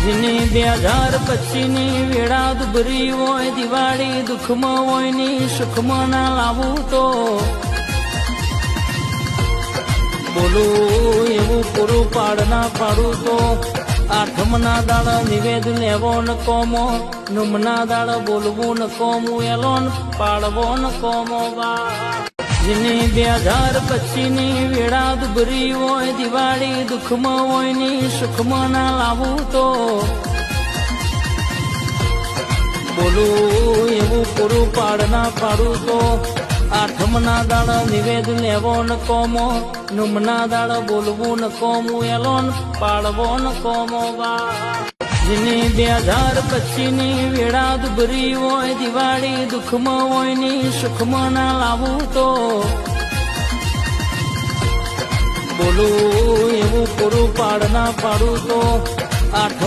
જેની 2025 ની વેળા દુબરી હોય દિવાળી દુઃખમાં હોય ની સુખમાં ના લાવું તો બોલું એવું પૂરું પાડના પાડું તો આઠમના દાળ નિવેદ લેવો ન કોમો નુમના દાળ બોલવું ન કોમું એલો પાડવો ન કોમો જેની 2025 ની વેળા દુબરી હોય દિવાળી દુઃખમાં હોય ની સુખમાં ના લાવું તો બોલું એવું પૂરું પાડના પાડું તો આઠમના દાળ નિવેદ લેવો ન કોમો નુમના દાળ બોલવું ન કોમું એલો પાડવો ન કોમો જેની 2025 ની વેળા દુબરી હોય દિવાળી દુઃખમાં હોય ની સુખમાં ના લાવું તો બોલું એવું પૂરું પાડના પાડું તો આઠ